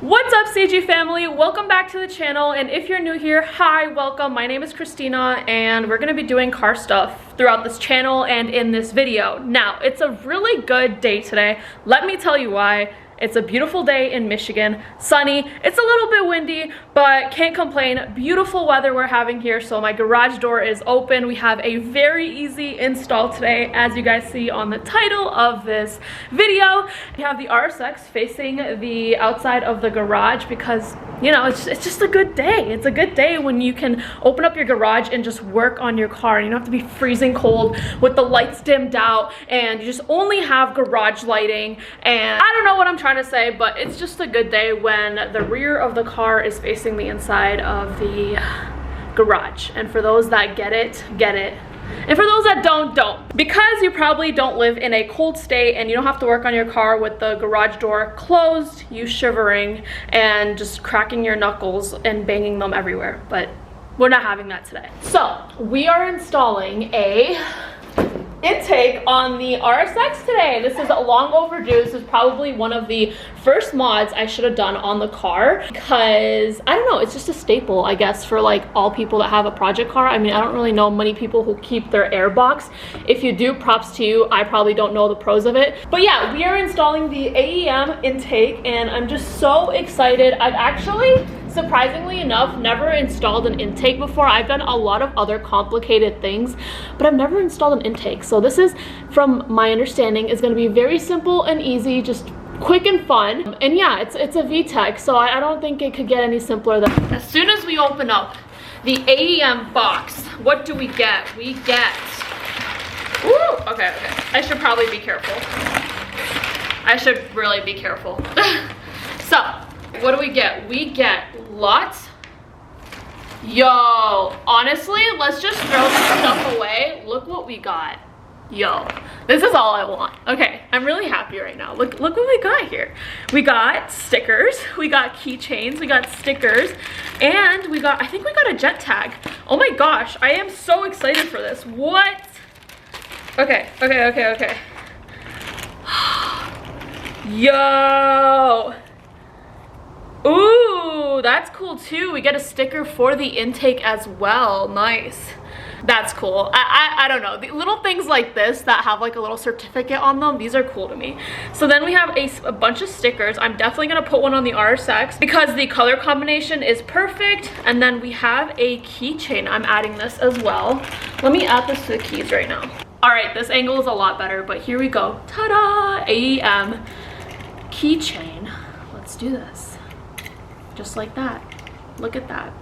What's up, CG family? Welcome back to the channel, and if you're new here, hi, welcome. My name is Christina, and we're gonna be doing car stuff throughout this channel and in this video. Now, it's a really good day today. Let me tell you why. It's a beautiful day in Michigan, sunny. It's a little bit windy, but can't complain. Beautiful weather we're having here, so my garage door is open. We have a very easy install today, as you guys see on the title of this video. We have the RSX facing the outside of the garage because, you know, it's just a good day. It's a good day when you can open up your garage and just work on your car. You don't have to be freezing cold with the lights dimmed out, and you just only have garage lighting. And I don't know what I'm trying to say, but it's just a good day when the rear of the car is facing the inside of the garage. And for those that get it, get it. And for those that don't. Because you probably don't live in a cold state and you don't have to work on your car with the garage door closed, you shivering and just cracking your knuckles and banging them everywhere. But we're not having that today. So we are installing a intake on the RSX today. This is long overdue. This is probably one of the first mods I should have done on the car because, I don't know, it's just a staple, I guess, for like all people that have a project car. I mean, I don't really know many people who keep their air box. If you do, props to you. I probably don't know the pros of it. But yeah, we are installing the AEM intake and I'm just so excited. I've actually, surprisingly enough, never installed an intake before. I've done a lot of other complicated things, but I've never installed an intake. So this is, from my understanding, is going to be very simple and easy, just quick and fun. And yeah, it's a Vtec, so I don't think it could get any simpler than. As soon as we open up the AEM box, what do we get? We get, ooh, okay. I should probably be careful. I should really be careful. So, what do we get? We get lots. Yo, honestly, let's just throw this stuff away. Look what we got. Yo, this is all I want. Okay, I'm really happy right now. Look what we got here. We got stickers, we got keychains, we got stickers, and I think we got a jet tag. Oh my gosh, I am so excited for this. What? Okay. Yo. Ooh, that's cool too. We get a sticker for the intake as well. Nice. That's cool. I don't know. The little things like this that have like a little certificate on them, these are cool to me. So then we have a bunch of stickers. I'm definitely going to put one on the RSX because the color combination is perfect. And then we have a keychain. I'm adding this as well. Let me add this to the keys right now. All right, this angle is a lot better, but here we go. Ta-da! AEM keychain. Let's do this. Just like that. Look at that.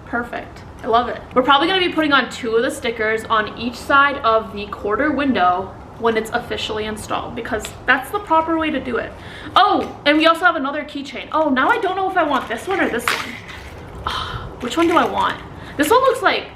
Perfect. I love it. We're probably going to be putting on 2 of the stickers on each side of the quarter window when it's officially installed because that's the proper way to do it. Oh, and we also have another keychain. Oh, now I don't know if I want this one or this one. Oh, which one do I want? This one looks like,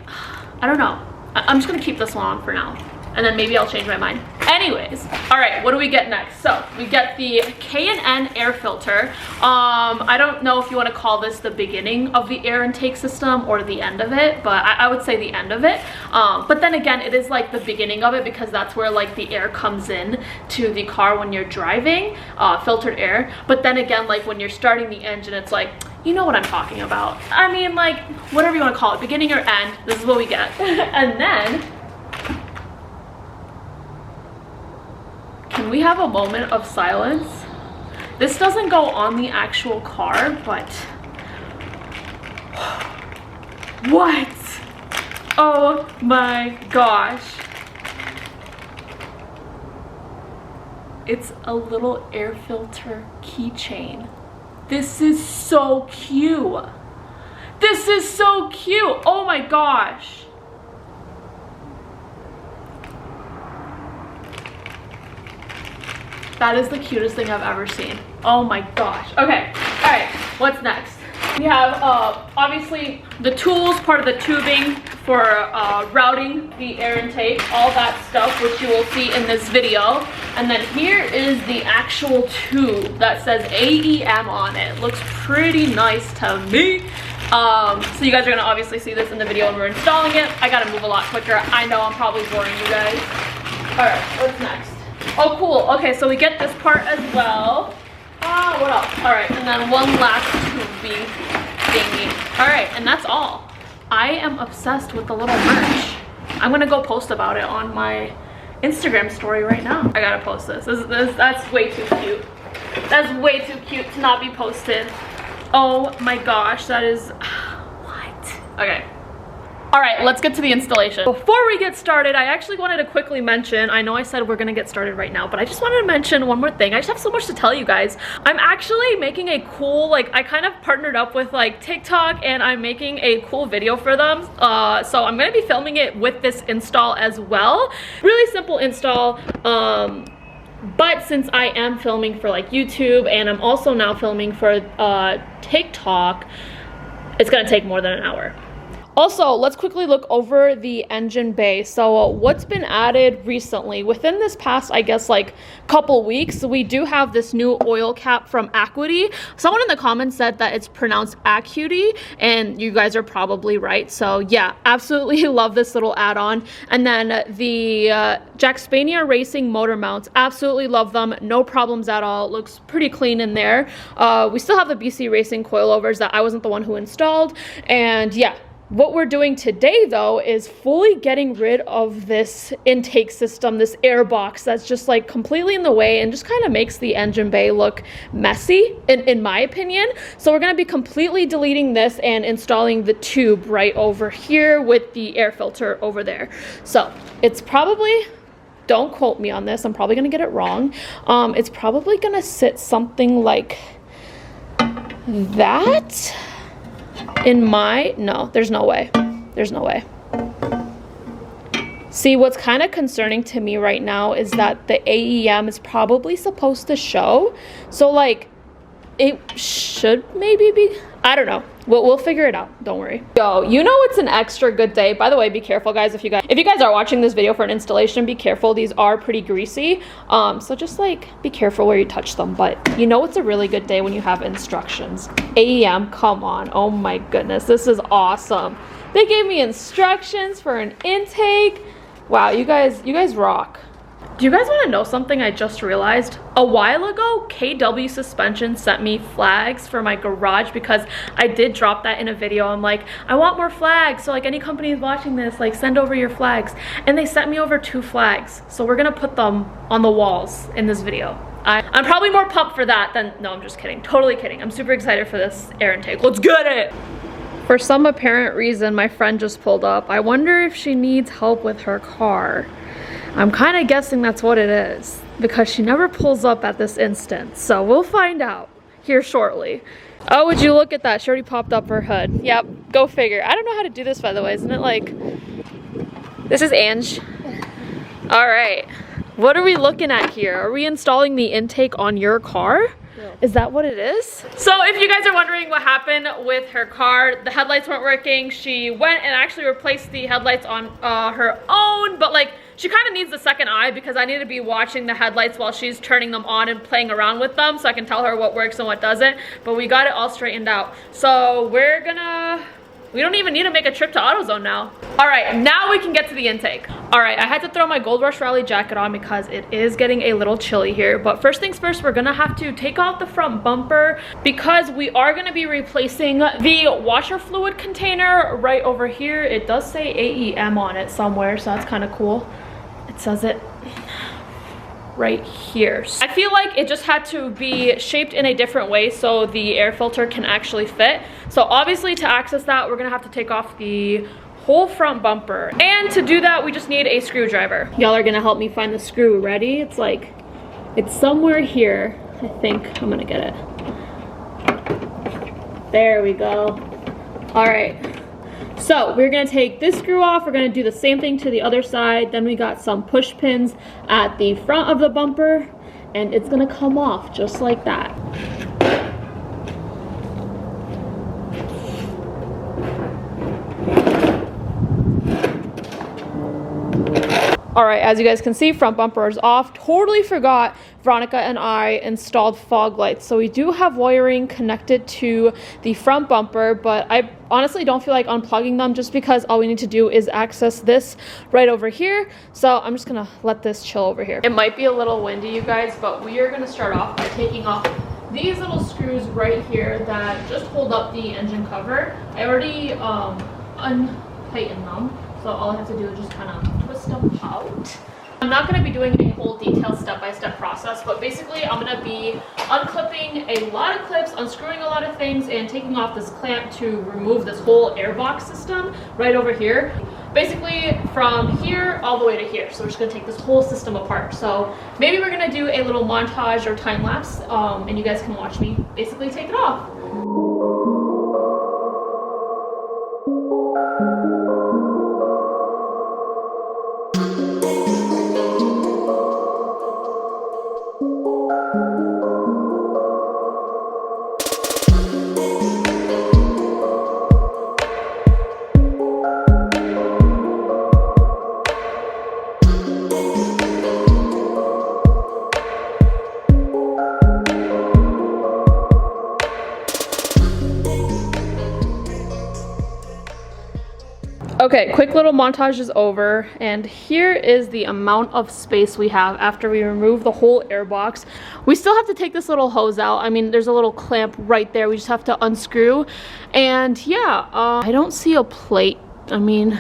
I don't know. I'm just going to keep this one on for now. And then maybe I'll change my mind. Anyways, all right, what do we get next? So we get the K&N air filter. I don't know if you want to call this the beginning of the air intake system or the end of it, but I would say the end of it. But then again, it is like the beginning of it because that's where like the air comes in to the car when you're driving, filtered air. But then again, like when you're starting the engine, it's like, you know what I'm talking about. I mean, like, whatever you want to call it, beginning or end, this is what we get. And then, can we have a moment of silence? This doesn't go on the actual car, but what? Oh my gosh. It's a little air filter keychain. This is so cute. This is so cute. Oh my gosh. That is the cutest thing I've ever seen. Oh my gosh. Okay, all right, what's next? We have obviously the tools, part of the tubing for routing the air intake, all that stuff, which you will see in this video. And then here is the actual tube that says AEM on it. Looks pretty nice to me. So you guys are gonna obviously see this in the video when we're installing it. I gotta move a lot quicker. I know I'm probably boring you guys. All right, what's next? Oh, cool. Okay, so we get this part as well. What else? All right, and then one last tubey thingy. All right, and that's all. I am obsessed with the little merch. I'm gonna go post about it on my Instagram story right now. I gotta post this. That's way too cute. That's way too cute to not be posted. Oh my gosh, that is, what? Okay. All right, let's get to the installation. Before we get started, I actually wanted to quickly mention, I know I said we're gonna get started right now, but I just wanted to mention one more thing. I just have so much to tell you guys. I'm actually making a cool, like, I kind of partnered up with like TikTok, and I'm making a cool video for them. So I'm gonna be filming it with this install as well. Really simple install. But since I am filming for like YouTube, and I'm also now filming for TikTok, it's gonna take more than an hour. Also, let's quickly look over the engine bay. So what's been added recently within this past, I guess, like couple weeks, we do have this new oil cap from Acura. Someone in the comments said that it's pronounced Acura, and you guys are probably right. So yeah, absolutely love this little add-on. And then the Jackspania Racing motor mounts, absolutely love them. No problems at all. It looks pretty clean in there. We still have the BC Racing coilovers that I wasn't the one who installed. And yeah, what we're doing today though is fully getting rid of this intake system, this air box that's just like completely in the way and just kind of makes the engine bay look messy in my opinion. So we're going to be completely deleting this and installing the tube right over here with the air filter over there. So it's probably, don't quote me on this, I'm probably going to get it wrong. It's probably going to sit something like that. No, there's no way. There's no way. See, what's kind of concerning to me right now is that the AEM is probably supposed to show. So like, it should maybe be, I don't know. We'll figure it out. Don't worry. Yo, you know it's an extra good day. By the way, be careful guys. If you guys are watching this video for an installation, be careful. These are pretty greasy. So just like be careful where you touch them. But you know it's a really good day when you have instructions. AEM, come on. Oh my goodness. This is awesome. They gave me instructions for an intake. Wow, you guys rock. Do you guys want to know something I just realized? A while ago, KW Suspension sent me flags for my garage because I did drop that in a video. I'm like, I want more flags. So like any company watching this, like send over your flags. And they sent me over 2 flags. So we're going to put them on the walls in this video. I'm probably more pumped for that than, no, I'm just kidding. Totally kidding. I'm super excited for this air intake. Let's get it. For some apparent reason, my friend just pulled up. I wonder if she needs help with her car. I'm kind of guessing that's what it is because she never pulls up at this instant. So we'll find out here shortly. Oh, would you look at that? She already popped up her hood. Yep, go figure. I don't know how to do this, by the way. Isn't it like, this is Ange. All right, what are we looking at here? Are we installing the intake on your car? Is that what it is? So if you guys are wondering what happened with her car, the headlights weren't working. She went and actually replaced the headlights on her own, but like she kind of needs the second eye because I need to be watching the headlights while she's turning them on and playing around with them so I can tell her what works and what doesn't. But we got it all straightened out. So we don't even need to make a trip to AutoZone now. All right, now we can get to the intake. All right, I had to throw my Gold Rush Rally jacket on because it is getting a little chilly here. But first things first, we're gonna have to take out the front bumper because we are gonna be replacing the washer fluid container right over here. It does say AEM on it somewhere, so that's kind of cool. It says it right here. I feel like it just had to be shaped in a different way so the air filter can actually fit. So obviously to access that, we're gonna have to take off the whole front bumper. And to do that, we just need a screwdriver. Y'all are gonna help me find the screw. Ready? It's somewhere here. I think I'm gonna get it. There we go. All right. So we're gonna take this screw off. We're gonna do the same thing to the other side. Then we got some push pins at the front of the bumper and it's gonna come off just like that. All right, as you guys can see, front bumper is off. Totally forgot Veronica and I installed fog lights. So we do have wiring connected to the front bumper, but I honestly don't feel like unplugging them just because all we need to do is access this right over here. So I'm just gonna let this chill over here. It might be a little windy, you guys, but we are gonna start off by taking off these little screws right here that just hold up the engine cover, I already untightened them. So all I have to do is just kind of twist them out. I'm not going to be doing a whole detailed step-by-step process, but basically I'm going to be unclipping a lot of clips, unscrewing a lot of things, and taking off this clamp to remove this whole airbox system right over here. Basically from here all the way to here. So we're just going to take this whole system apart. So maybe we're going to do a little montage or time lapse, and you guys can watch me basically take it off. Okay, quick little montage is over, and here is the amount of space we have after we remove the whole airbox. We still have to take this little hose out. I mean, there's a little clamp right there. We just have to unscrew. And yeah, I don't see a plate. I mean,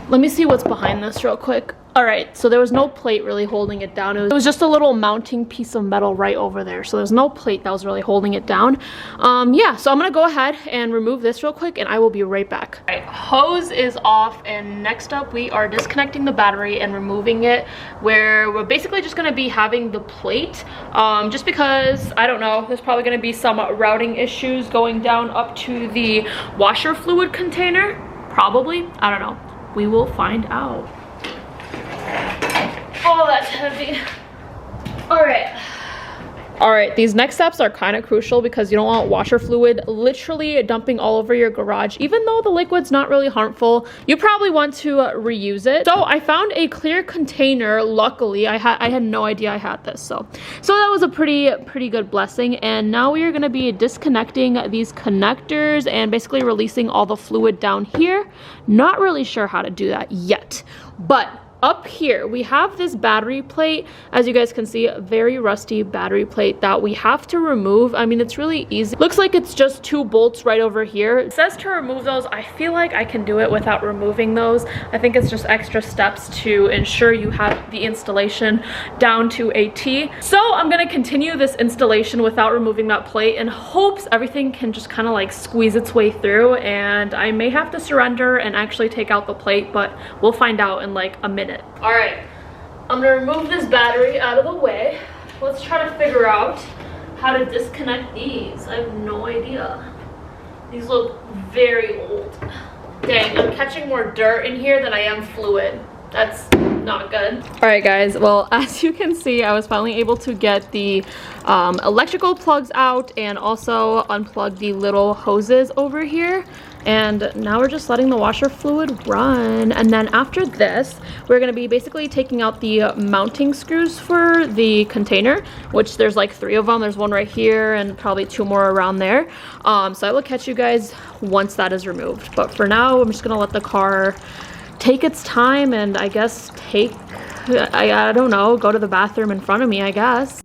let me see what's behind this real quick. All right, so there was no plate really holding it down. It was just a little mounting piece of metal right over there. So there's no plate that was really holding it down. Yeah, so I'm gonna go ahead and remove this real quick and I will be right back. All right, hose is off, and next up we are disconnecting the battery and removing it, where we're basically just gonna be having the plate, just because, I don't know, there's probably gonna be some routing issues going down up to the washer fluid container. Probably, I don't know. We will find out. Oh, that's heavy. All right, these next steps are kind of crucial because you don't want washer fluid literally dumping all over your garage. Even though the liquid's not really harmful, you probably want to reuse it. So I found a clear container. Luckily, I had no idea I had this. So that was a pretty good blessing. And now we are going to be disconnecting these connectors and basically releasing all the fluid down here. Not really sure how to do that yet, but up here we have this battery plate. As you guys can see, a very rusty battery plate that we have to remove. I mean, it's really easy. Looks like it's just 2 bolts right over here. It says to remove those. I feel like I can do it without removing those. I think it's just extra steps to ensure you have the installation down to a T. So I'm gonna continue this installation without removing that plate in hopes everything can just kind of like squeeze its way through, and I may have to surrender and actually take out the plate, but we'll find out in like a minute. All right, I'm gonna remove this battery out of the way. Let's try to figure out how to disconnect these. I have no idea. These look very old. Dang, I'm catching more dirt in here than I am fluid. That's not good. All right, guys, well, as you can see, I was finally able to get the electrical plugs out and also unplug the little hoses over here. And now we're just letting the washer fluid run. And then after this, we're gonna be basically taking out the mounting screws for the container, which there's like 3 of them. There's one right here and probably 2 more around there. So I will catch you guys once that is removed. But for now, I'm just gonna let the car take its time and I guess I don't know, go to the bathroom in front of me, I guess.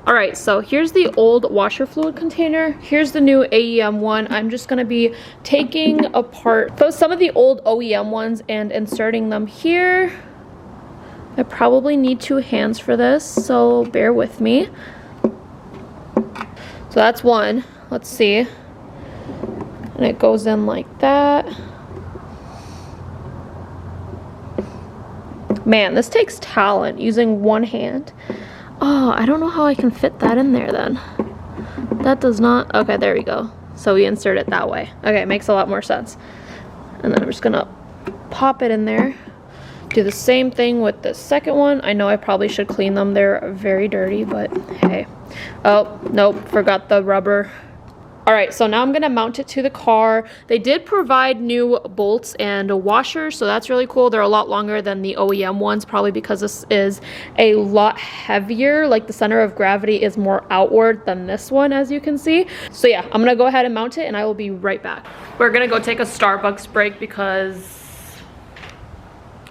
Alright, so here's the old washer fluid container. Here's the new AEM one. I'm just going to be taking apart some of the old OEM ones and inserting them here. I probably need 2 hands for this, so bear with me. So that's one. Let's see. And it goes in like that. Man, this takes talent using one hand. Oh, I don't know how I can fit that in there then. That does not, okay, there we go. So we insert it that way. Okay, it makes a lot more sense. And then I'm just gonna pop it in there. Do the same thing with the second one. I know I probably should clean them. They're very dirty, but hey. Oh, nope, forgot the rubber. All right, so now I'm gonna mount it to the car. They did provide new bolts and washers, so that's really cool. They're a lot longer than the OEM ones, probably because this is a lot heavier. Like the center of gravity is more outward than this one, as you can see. So yeah, I'm gonna go ahead and mount it and I will be right back. We're gonna go take a Starbucks break because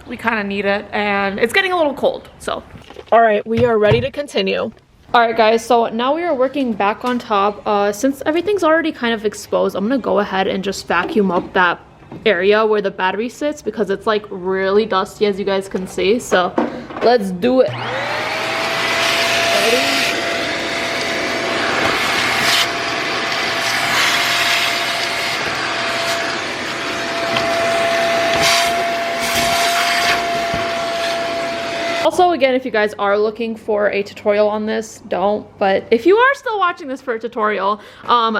we kind of need it and it's getting a little cold, so. All right, we are ready to continue. All right guys, so now we are working back on top. Since everything's already kind of exposed, I'm gonna go ahead and just vacuum up that area where the battery sits because it's like really dusty, as you guys can see. So let's do it. Ready? Also, again, if you guys are looking for a tutorial on this, don't. But if you are still watching this for a tutorial,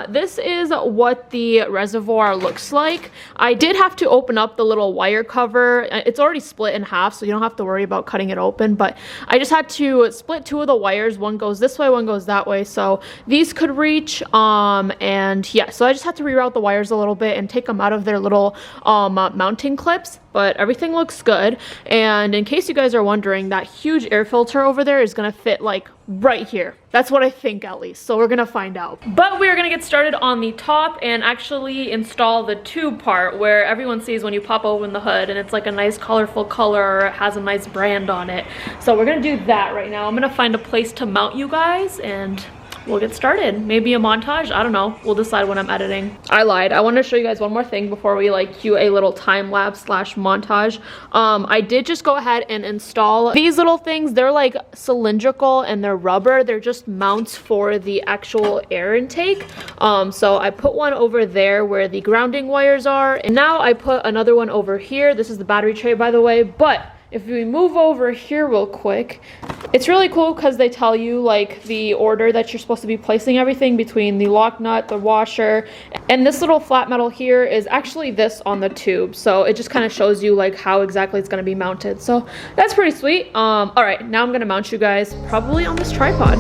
this is what the reservoir looks like. I did have to open up the little wire cover. It's already split in half, so you don't have to worry about cutting it open. But I just had to split two of the wires. One goes this way, one goes that way. So these could reach. And yeah, so I just had to reroute the wires a little bit and take them out of their little mounting clips. But everything looks good. And in case you guys are wondering, that huge air filter over there is gonna fit like right here. That's what I think, at least. So we're gonna find out. But we're gonna get started on the top and actually install the tube part where everyone sees when you pop open the hood and it's like a nice colorful color or it has a nice brand on it. So we're gonna do that right now. I'm gonna find a place to mount you guys and we'll get started. Maybe a montage, I don't know. We'll decide when I'm editing. I lied. I want to show you guys one more thing before we like cue a little time lapse slash montage. I did just go ahead and install these little things. They're like cylindrical and they're rubber. They're just mounts for the actual air intake. So I put one over there where the grounding wires are. And now I put another one over here. This is the battery tray, by the way. But if we move over here real quick, it's really cool because they tell you like the order that you're supposed to be placing everything between the lock nut, the washer, and this little flat metal here is actually this on the tube. So it just kind of shows you like how exactly it's going to be mounted. So that's pretty sweet. All right, now I'm going to mount you guys probably on this tripod.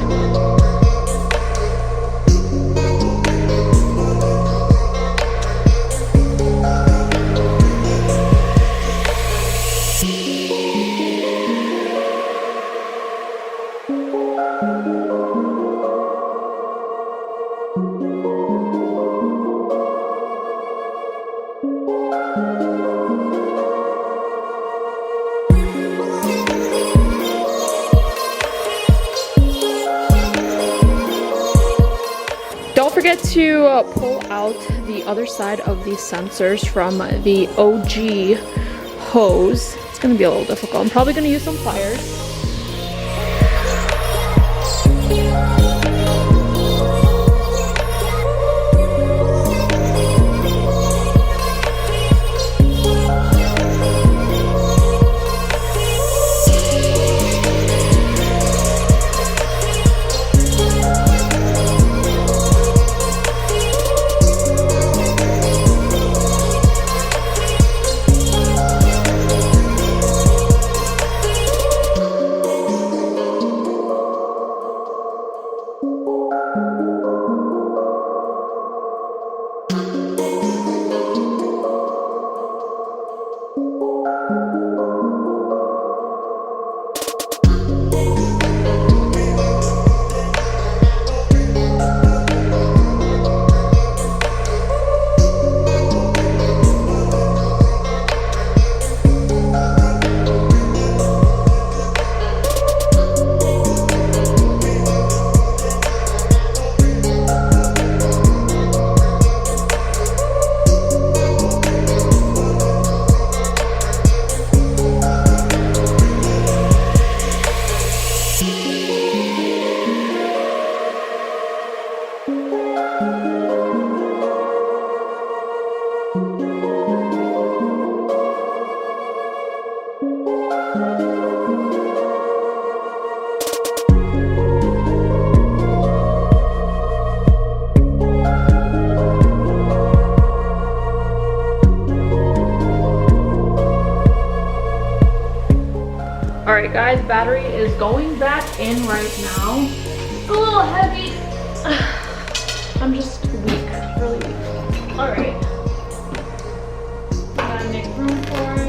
Don't forget to pull out the other side of the sensors from the OG hose. It's going to be a little difficult. I'm probably going to use some pliers. Alright guys, battery is going back in right now. It's a little heavy. I'm just weak, really weak. Alright. Gotta make room for it.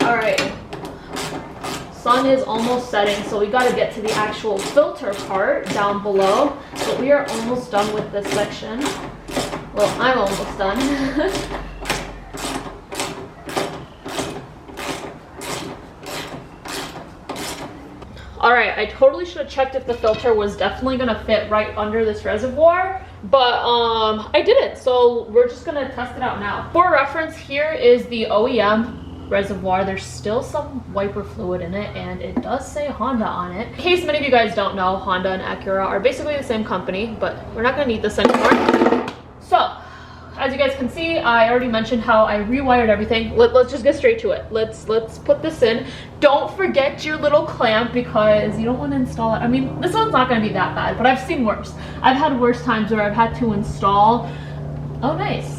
Alright, sun is almost setting, so we got to get to the actual filter part down below. But we are almost done with this section. Well, I'm almost done. Alright, I totally should have checked if the filter was definitely going to fit right under this reservoir, but I didn't, so we're just going to test it out now. For reference, here is the OEM reservoir. There's still some wiper fluid in it, and it does say Honda on it. In case many of you guys don't know, Honda and Acura are basically the same company, but we're not going to need this anymore. So, as you guys can see, I already mentioned how I rewired everything. Let's just get straight to it. Let's put this in. Don't forget your little clamp because you don't want to install it. I mean, this one's not going to be that bad, but I've seen worse. I've had worse times where I've had to install. Oh, nice.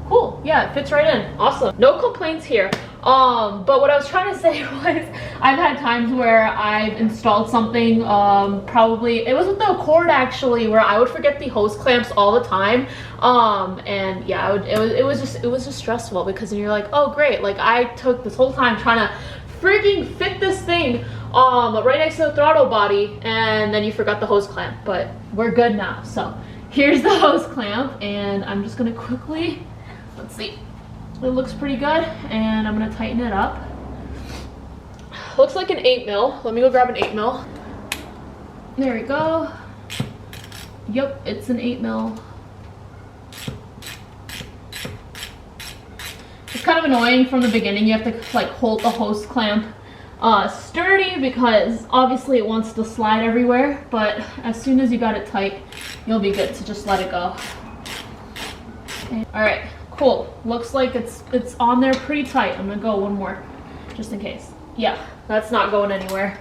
Cool, yeah, it fits right in. Awesome. No complaints here. But what I was trying to say was I've had times where I've installed something, probably, it was with the Accord actually, where I would forget the hose clamps all the time. And yeah, it was just stressful because then you're like, oh great, like I took this whole time trying to freaking fit this thing right next to the throttle body, and then you forgot the hose clamp, but we're good now. So here's the hose clamp, and I'm just gonna quickly, let's see. It looks pretty good, and I'm gonna tighten it up. Looks like an 8mm. Let me go grab an 8mm. There we go. Yep, it's an 8mm. It's kind of annoying from the beginning. You have to like hold the hose clamp sturdy because obviously it wants to slide everywhere, but as soon as you got it tight, you'll be good to just let it go. Okay. All right. Cool. Looks like it's on there pretty tight. I'm gonna go one more just in case. Yeah, that's not going anywhere.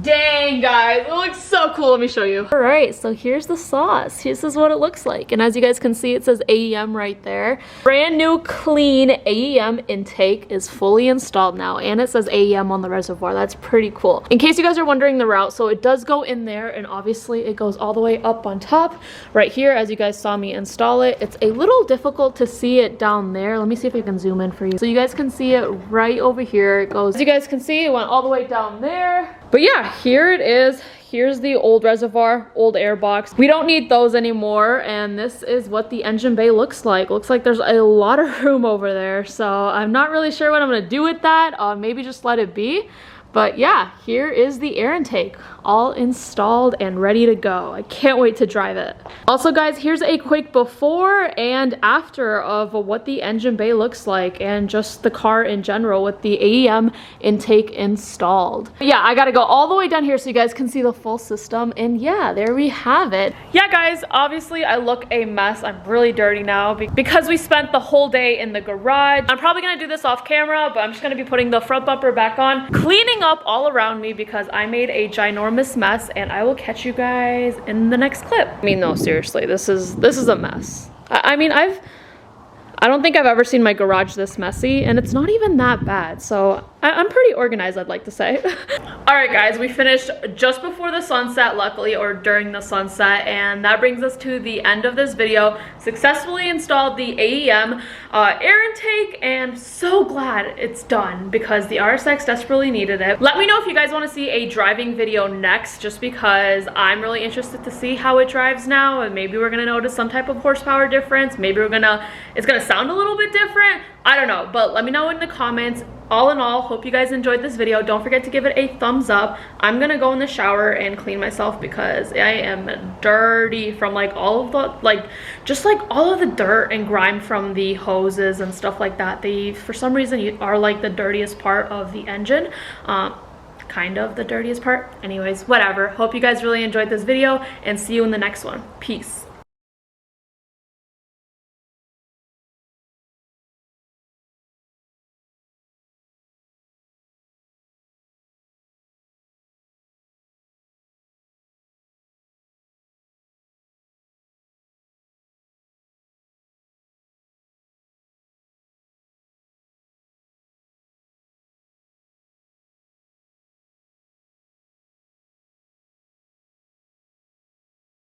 Dang guys, it looks so cool. Let me show you. All right, so here's the sauce. This is what it looks like, and as you guys can see, it says AEM right there. Brand new clean AEM intake is fully installed now, and it says AEM on the reservoir. That's pretty cool. In case you guys are wondering the route, so it does go in there, and obviously it goes all the way up on top right here as you guys saw me install it. It's a little difficult to see it down there. Let me see if I can zoom in for you so you guys can see it right over here. It goes, as you guys can see, it went all the way down there. But yeah, here it is. Here's the old reservoir, old air box. We don't need those anymore, and this is what the engine bay looks like. Looks like there's a lot of room over there, so I'm not really sure what I'm gonna do with that. Maybe just let it be. But yeah, here is the air intake, all installed and ready to go. I can't wait to drive it. Also guys, here's a quick before and after of what the engine bay looks like and just the car in general with the AEM intake installed. But yeah, I gotta go all the way down here so you guys can see the full system, and yeah, there we have it. Yeah guys, obviously I look a mess. I'm really dirty now because we spent the whole day in the garage. I'm probably gonna do this off camera, but I'm just gonna be putting the front bumper back on, cleaning up all around me because I made a ginormous mess, and I will catch you guys in the next clip. I mean, no, seriously, this is a mess. I mean, I don't think I've ever seen my garage this messy, and it's not even that bad. So I'm pretty organized, I'd like to say. All right, guys, we finished just before the sunset, luckily, or during the sunset, and that brings us to the end of this video. Successfully installed the AEM air intake, and so glad it's done because the RSX desperately needed it. Let me know if you guys want to see a driving video next, just because I'm really interested to see how it drives now, and maybe we're gonna notice some type of horsepower difference. Maybe it's gonna sound a little bit different. I don't know, but let me know in the comments. All in all, hope you guys enjoyed this video. Don't forget to give it a thumbs up. I'm gonna go in the shower and clean myself because I am dirty from like all of the, just all of the dirt and grime from the hoses and stuff like that. They, for some reason, are like the dirtiest part of the engine. Kind of the dirtiest part. Anyways, whatever. Hope you guys really enjoyed this video and see you in the next one. Peace.